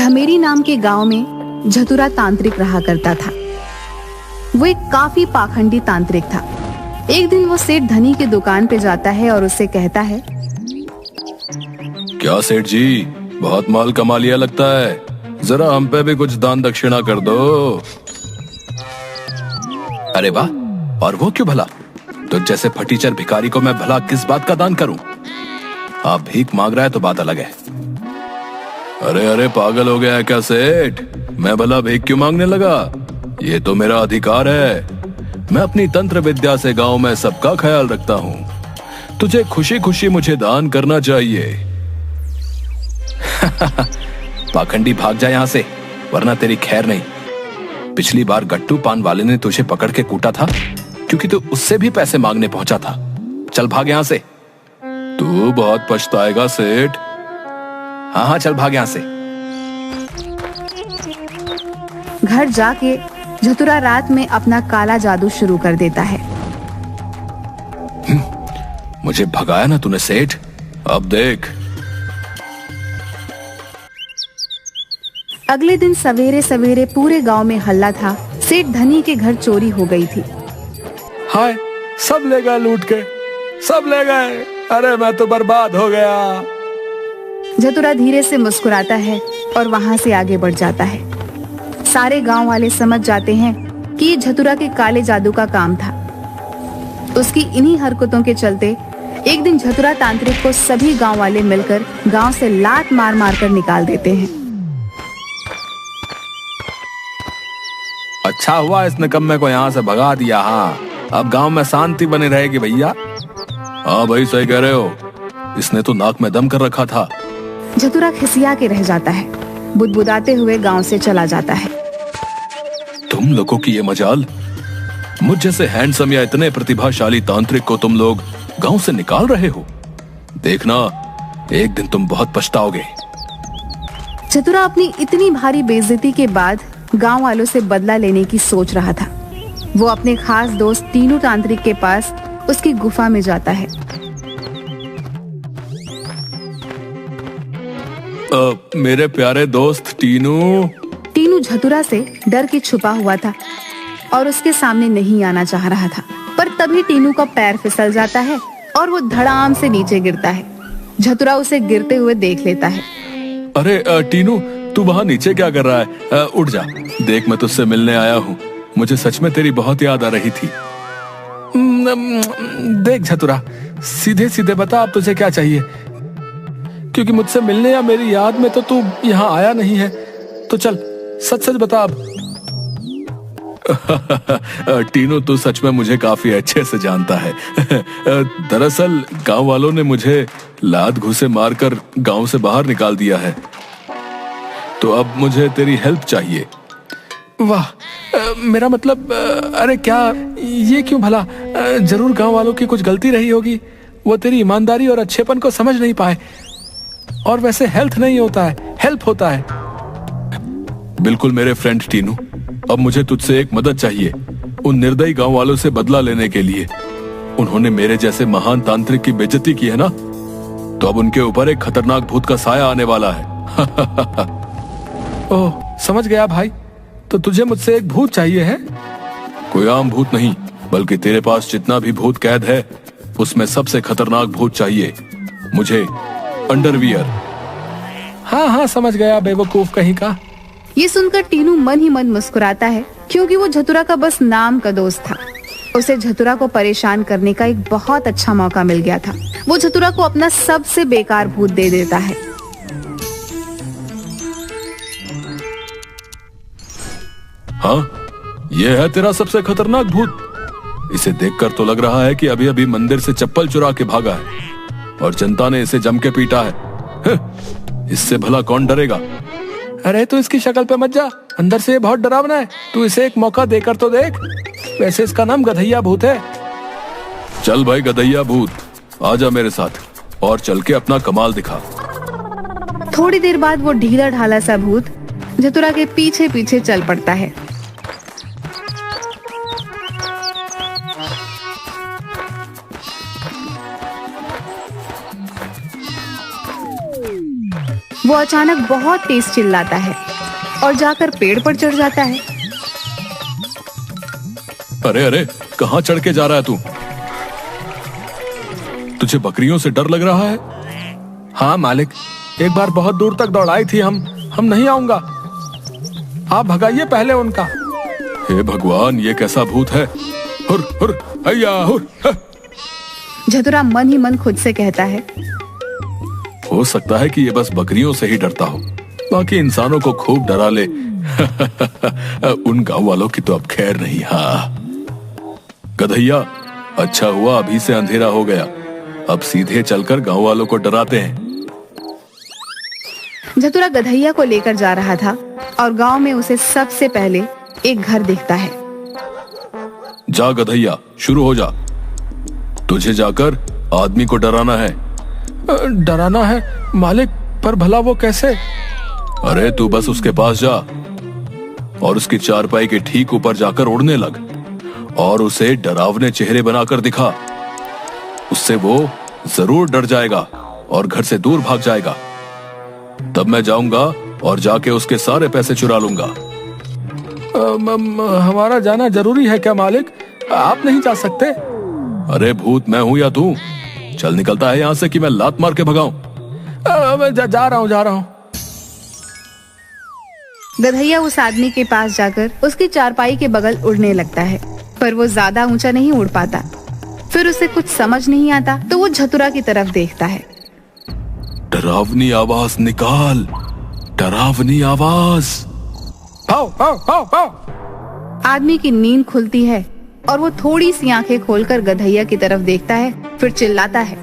धमेरी नाम के गांव में झतुरा तांत्रिक रहा करता था। वो एक काफी पाखंडी तांत्रिक था। एक दिन वो सेठ धनी की दुकान पे जाता है और उससे कहता है, क्या सेठ जी, बहुत माल कमा लिया लगता है, जरा हम पे भी कुछ दान दक्षिणा कर दो। अरे वाह, और वो क्यों भला? तो जैसे फटीचर भिखारी को मैं भला किस बात का दान करूं? आप भीख मांग रहा है तो बात अलग है। अरे अरे, पागल हो गया है क्या सेठ? मैं भला भीख क्यों मांगने लगा? ये तो मेरा अधिकार है। मैं अपनी तंत्र विद्या से गांव में सबका ख्याल रखता हूं। तुझे खुशी खुशी मुझे दान करना चाहिए। पाखंडी, भाग जा यहां से, वरना तेरी खैर नहीं। पिछली बार गट्टू पान वाले ने तुझे पकड़ के कूटा था क्योंकि तू उससे भी पैसे मांगने पहुंचा था। चल भाग यहां से। तू बहुत पछताएगा सेठ। हाँ हाँ, चल भाग यहां से। घर जाके झतुरा रात में अपना काला जादू शुरू कर देता है। मुझे भगाया ना तूने सेठ, अब देख। अगले दिन सवेरे सवेरे पूरे गांव में हल्ला था। सेठ धनी के घर चोरी हो गई थी। हाय, सब ले गए लूट के, सब ले गए। अरे मैं तो बर्बाद हो गया। झतुरा धीरे से मुस्कुराता है और वहां से आगे बढ़ जाता है। सारे गांव वाले समझ जाते हैं कि ये झतुरा के काले जादू का काम था। उसकी इन्हीं हरकतों के चलते एक दिन झतुरा तांत्रिक को सभी गांव वाले मिलकर गांव से लात मार मार कर निकाल देते हैं। अच्छा हुआ इस निकम्मे को यहाँ से भगा दिया। हाँ, अब गांव में शांति बनी रहेगी भैया। हाँ भाई, सही कह रहे हो। इसने तो नाक में दम कर रखा था। झतुरा खिसिया के रह जाता है, बुदबुदाते हुए गांव से चला जाता है। तुम लोगों की ये मजाल, मुझ जैसे हैंडसम या इतने प्रतिभाशाली तांत्रिक को तुम लोग गांव से निकाल रहे हो। देखना, एक दिन तुम बहुत पछताओगे। झतुरा अपनी इतनी भारी बेइज्जती के बाद गांव वालों से बदला लेने की सोच रहा था। वो अपने खास दोस्त टीनू तांत्रिक के पास उसकी गुफा में जाता है। मेरे प्यारे दोस्त टीनू। टीनू झतुरा से डर के छुपा हुआ था और उसके सामने नहीं आना चाह रहा था, पर तभी टीनू का पैर फिसल जाता है और वो धड़ाम से नीचे गिरता है। झतुरा उसे गिरते हुए देख लेता है। अरे टीनू, तू वहाँ नीचे क्या कर रहा है? उठ जा, देख मैं तुझसे मिलने आया हूँ। मुझे सच में तेरी बहुत याद आ रही थी। देख झतुरा, सीधे सीधे बता अब तुझे क्या चाहिए, क्योंकि मुझसे मिलने या मेरी याद में तो तू यहाँ आया नहीं है। तो चल सच सच बता अब। टीनू, तू सच में मुझे काफी अच्छे से जानता है। दरअसल गांव वालों ने मुझे लात घूंसे मारकर गांव से बाहर निकाल दिया है, तो अब मुझे तेरी हेल्प चाहिए। वाह, मेरा मतलब, अरे क्या ये क्यों भला? जरूर गांव वालों की कुछ गलती रही होगी। वो तेरी ईमानदारी और अच्छेपन को समझ नहीं पाए। और वैसे हेल्थ नहीं होता है, हेल्प होता है। बिल्कुल मेरे फ्रेंड टीनू, अब मुझे तुझसे एक मदद चाहिए। उन निर्दयी गांव वालों से बदला लेने के लिए। उन्होंने मेरे जैसे महान तांत्रिक की बेइज्जती की है ना, तो अब उनके ऊपर एक खतरनाक भूत का साया आने वाला है। ओह, समझ गया भाई। तो तुझे मुझसे एक भूत चाहिए है? कोई आम भूत नहीं, बल्कि तेरे पास जितना भी भूत कैद है उसमें सबसे खतरनाक भूत चाहिए मुझे। अंडरवियर। हाँ हाँ, समझ गया बेवकूफ कहीं का। ये सुनकर टीनू मन ही मन मुस्कुराता है, क्योंकि वो झतुरा का बस नाम का दोस्त था। उसे झतुरा को परेशान करने का एक बहुत अच्छा मौका मिल गया था। वो झतुरा को अपना सबसे बेकार भूत दे देता है। हाँ, ये है तेरा सबसे खतरनाक भूत। इसे देखकर तो लग रहा है कि अभी अभी मंदिर से चप्पल चुरा के भागा है और जनता ने इसे जम के पीटा है। इससे भला कौन डरेगा? अरे तू इसकी शक्ल पे मत जा, अंदर से ये बहुत डरावना है। तू इसे एक मौका देकर तो देख। वैसे इसका नाम गधैया भूत है। चल भाई गधैया भूत, आजा मेरे साथ और चल के अपना कमाल दिखा। थोड़ी देर बाद वो ढीला ढाला सा भूत झतुरा के पीछे पीछे चल पड़ता है। वो वो अचानक बहुत तेज चिल्लाता है और जाकर पेड़ पर चढ़ जाता है। अरे अरे, कहाँ चढ़ के जा रहा है तू? तुझे बकरियों से डर लग रहा है? हाँ मालिक, एक बार बहुत दूर तक दौड़ाई थी। हम नहीं आऊंगा, आप भगाइए पहले उनका। हे भगवान, ये कैसा भूत है? हुर हुर हैया हुर। झतुरा मन ही मन खुद से कहता है, हो सकता है कि ये बस बकरियों से ही डरता हो, बाकी इंसानों को खूब डरा ले। उन गांव वालों की तो अब खैर नहीं। हाँ गधैया, अच्छा हुआ अभी से अंधेरा हो गया, अब सीधे चलकर गांव वालों को डराते हैं। झतुरा गधैया को लेकर जा रहा था और गांव में उसे सबसे पहले एक घर दिखता है। जा गधैया, शुरू हो जा। तुझे जाकर आदमी को डराना है। डराना है मालिक, पर भला वो कैसे? अरे तू बस उसके पास जा और उसकी चारपाई के ठीक ऊपर जाकर उड़ने लग और उसे डरावने चेहरे बनाकर दिखा। उससे वो जरूर डर जाएगा और घर से दूर भाग जाएगा। तब मैं जाऊंगा और जाके उसके सारे पैसे चुरा लूंगा। हमारा जाना जरूरी है क्या मालिक? आप नहीं जा सकते? अरे भूत मैं हूं या तू? चल निकलता है यहां से कि मैं लात मार के भगाऊं। मैं जा रहा हूं। गधैया उस आदमी के पास जाकर उसकी चारपाई के बगल उड़ने लगता है, पर वो ज्यादा ऊंचा नहीं उड़ पाता। फिर उसे कुछ समझ नहीं आता तो वो झतुरा की तरफ देखता है। डरावनी आवाज निकाल, डरावनी आवाज। पाओ पाओ पाओ पाओ। आदमी की नींद खुलती है और वो थोड़ी सी आंखें खोलकर गधैया की तरफ देखता है, फिर चिल्लाता है,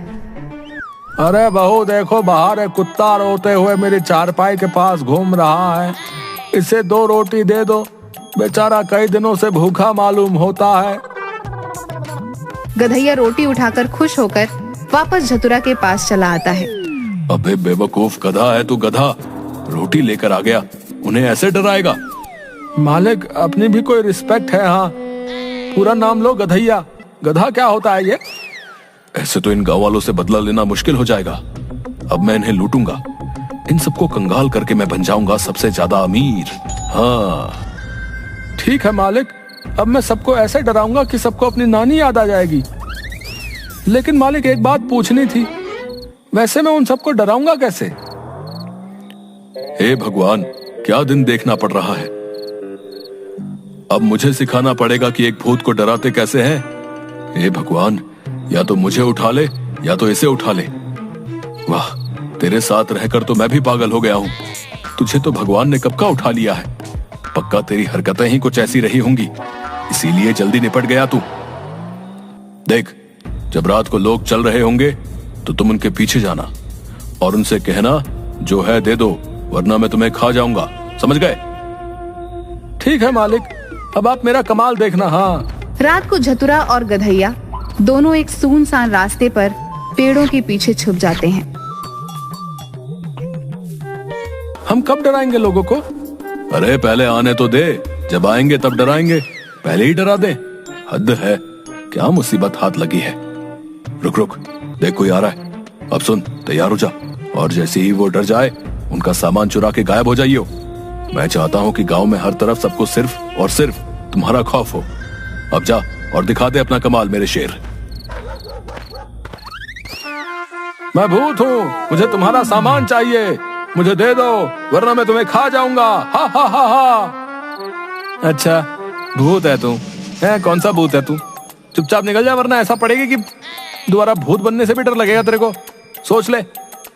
अरे बहू देखो, बाहर एक कुत्ता रोते हुए मेरी चारपाई के पास घूम रहा है। इसे 2 रोटी दे दो, बेचारा कई दिनों से भूखा मालूम होता है। गधैया रोटी उठाकर खुश होकर वापस झतुरा के पास चला आता है। अबे बेवकूफ गधा है तू, गधा रोटी लेकर आ गया, उन्हें ऐसे डराएगा? मालिक, अपनी भी कोई रिस्पेक्ट है। हाँ, पूरा नाम लो गधैया। गधा क्या होता है ये? ऐसे तो इन गांव वालों से बदला लेना मुश्किल हो जाएगा। अब मैं इन्हें लूटूंगा, इन सबको कंगाल करके मैं बन जाऊंगा सबसे ज्यादा अमीर। हाँ ठीक है मालिक, अब मैं सबको ऐसे डराऊंगा कि सबको अपनी नानी याद आ जाएगी। लेकिन मालिक, एक बात पूछनी थी, वैसे मैं उन सबको डराऊंगा कैसे? हे भगवान, क्या दिन देखना पड़ रहा है। अब मुझे सिखाना पड़ेगा कि एक भूत को डराते कैसे हैं। हे भगवान, या तो मुझे उठा ले या तो इसे उठा ले। वाह, तेरे साथ रहकर तो मैं भी पागल हो गया हूँ। तुझे तो भगवान ने कब का उठा लिया है। पक्का तेरी हरकतें ही कुछ ऐसी रही होंगी, इसीलिए जल्दी निपट गया तू। देख, जब रात को लोग चल रहे होंगे तो तुम उनके पीछे जाना और उनसे कहना जो है दे दो, वरना मैं तुम्हें खा जाऊंगा, समझ गए? ठीक है मालिक, अब आप मेरा कमाल देखना। हाँ। रात को झतुरा और गधैया दोनों एक सुनसान रास्ते पर पेड़ों के पीछे छुप जाते हैं। हम कब डराएंगे लोगों को? अरे पहले आने तो दे, जब आएंगे तब डराएंगे, पहले ही डरा दे। हद है, क्या मुसीबत हाथ लगी है। रुक रुक, देख कोई आ रहा है। अब सुन, तैयार हो जा और जैसे ही वो डर जाए उनका सामान चुरा के गायब हो जाइयो। मैं चाहता हूँ कि गांव में हर तरफ सबको सिर्फ और सिर्फ तुम्हारा खौफ हो। अब जा और दिखा दे अपना कमाल मेरे शेर। मैं भूत हूँ, मुझे तुम्हारा सामान चाहिए, मुझे दे दो वरना मैं तुम्हें खा जाऊंगा। हा हा हा हा। अच्छा, भूत है तू? कौन सा भूत है तू? चुपचाप निकल जा, वरना ऐसा पड़ेगा कि दोबारा भूत बनने से भी डर लगेगा तेरे को। सोच ले,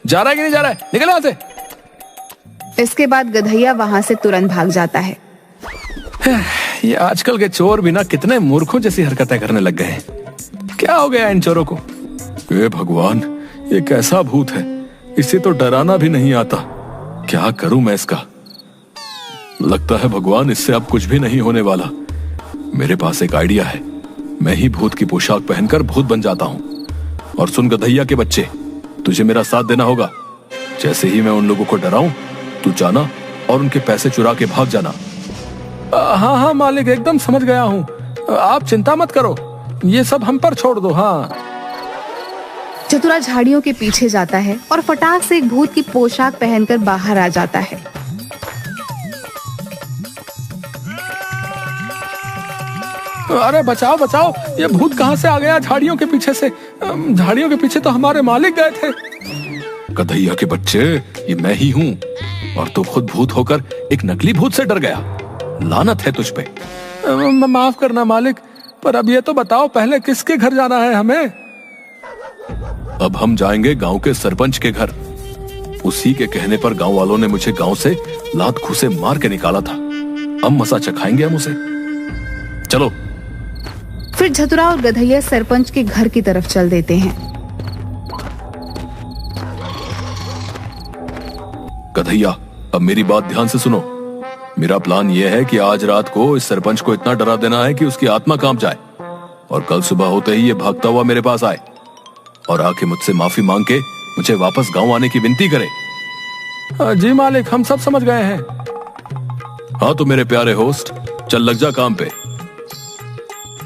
जा रहा है कि नहीं जा रहा है? निकल यहाँ से। इसके बाद गधैया वहां से तुरंत भाग जाता है। ये आजकल के चोर भी ना कितने मूर्खों जैसी हरकतें करने लग गए हैं। क्या हो गया इन चोरों को? हे भगवान, ये कैसा भूत है, इसे तो डराना भी नहीं आता। क्या करूं मैं इसका? लगता है भगवान, इससे अब कुछ भी नहीं होने वाला। मेरे पास एक आइडिया है, मैं ही भूत की पोशाक पहनकर भूत बन जाता हूँ। और सुन गधैया के बच्चे, तुझे मेरा साथ देना होगा। जैसे ही मैं उन लोगों को डराऊं, तू जाना और उनके पैसे चुरा के भाग जाना। हाँ हाँ मालिक, एकदम समझ गया हूँ। आप चिंता मत करो, ये सब हम पर छोड़ दो। हाँ। चतुरा झाड़ियों के पीछे जाता है और फटाक से एक भूत की पोशाक पहनकर बाहर आ जाता है। अरे बचाओ बचाओ, ये भूत कहाँ से आ गया झाड़ियों के पीछे से? झाड़ियों के पीछे तो हमारे मालिक गए थे। गधैया के बच्चे, ये मैं ही हूँ, और तू खुद भूत होकर एक नकली भूत से डर गया। लानत है तुझ पे। माफ करना मालिक, पर अब ये तो बताओ पहले किसके घर जाना है हमें? अब हम जाएंगे गांव के सरपंच के घर। उसी के कहने पर गांव वालों ने मुझे गांव से लात घूसे मार के निकाला था। अब मसा चखाएंगे हम उसे। चलो। फिर झतुरा और गधैया सरपंच के घर की तरफ चल देते हैं। गधैया, अब मेरी बात ध्यान से सुनो। मेरा प्लान यह है कि आज रात को इस सरपंच को इतना डरा देना है कि उसकी आत्मा कांप जाए, और कल सुबह होते ही ये भागता हुआ मेरे पास आए और आके मुझसे माफी मांग के मुझे वापस गांव आने की विनती करे। जी मालिक, हम सब समझ गए हैं। हाँ तो मेरे प्यारे होस्ट, चल लग जा काम पे।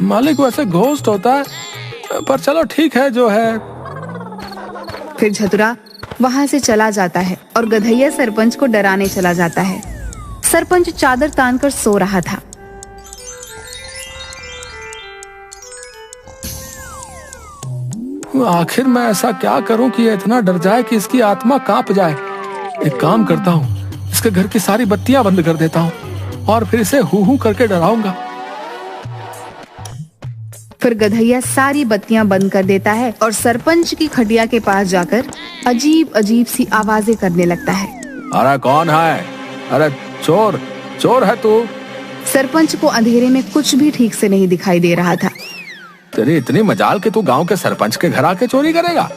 मालिक वैसे घोस्ट होता है, पर चलो ठीक है जो है। फिर झतुरा वहां से चला जाता है और गधैया सरपंच को डराने चला जाता है। सरपंच चादर तानकर सो रहा था। आखिर मैं ऐसा क्या करूं कि ये इतना डर जाए कि इसकी आत्मा कांप जाए? एक काम करता हूं, इसके घर की सारी बत्तियां बंद कर देता हूं और फिर इसे हू हू करके डराऊंगा। फिर गधैया सारी बत्तियां बंद कर देता है और सरपंच की खटिया के पास जाकर अजीब अजीब सी आवाजें करने लगता है। अरे कौन है? अरे चोर, चोर है तू? सरपंच को अंधेरे में कुछ भी ठीक से नहीं दिखाई दे रहा था। तेरी इतनी मजाल कि तू गांव के सरपंच के घर आके चोरी करेगा?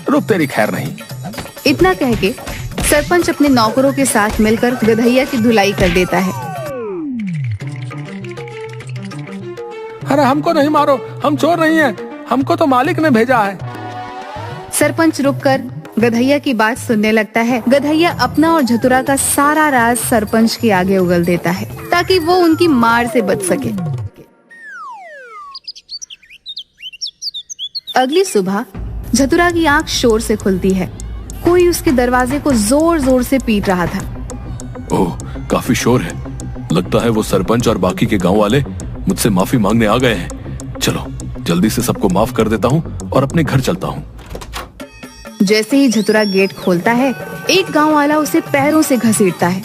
रुक, तेरी खैर नहीं। इतना कह के सरपंच अपने नौकरों के साथ मिलकर गधैया की धुलाई कर देता है। अरे हमको नहीं मारो, हम चोर नहीं हैं, हमको तो मालिक ने भेजा है। सरपंच रुककर गधैया की बात सुनने लगता है। गधैया अपना और झतुरा का सारा राज सरपंच के आगे उगल देता है ताकि वो उनकी मार से बच सके। अगली सुबह झतुरा की आंख शोर से खुलती है। कोई उसके दरवाजे को जोर जोर से पीट रहा था। ओह, काफी शोर है। लगता है वो सरपंच और बाकी के गांव वाले मुझसे माफी मांगने आ गए हैं। चलो जल्दी से सबको माफ कर देता हूँ और अपने घर चलता हूँ। जैसे ही झतुरा गेट खोलता है, एक गांव वाला उसे पैरों से घसीटता है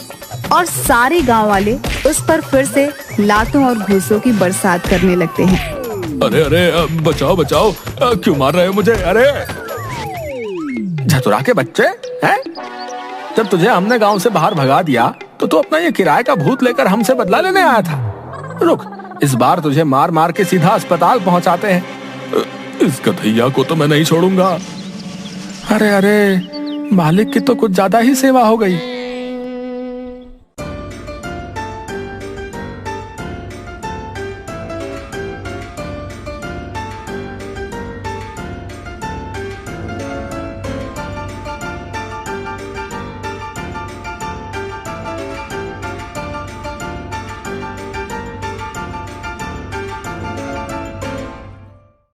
और सारे गांव वाले उस पर फिर से लातों और घूसों की बरसात करने लगते हैं। अरे अरे, बचाओ बचाओ, क्यों मार रहे हो मुझे? अरे झतुरा के बच्चे हैं? जब तुझे हमने गांव से बाहर भगा दिया तो तू अपना ये किराए का भूत लेकर हमसे बदला लेने आया था। रुक, इस बार तुझे मार मार के सीधा अस्पताल पहुंचाते हैं। इस गधैया को तो मैं नहीं छोड़ूंगा। अरे अरे, मालिक की तो कुछ ज्यादा ही सेवा हो गई।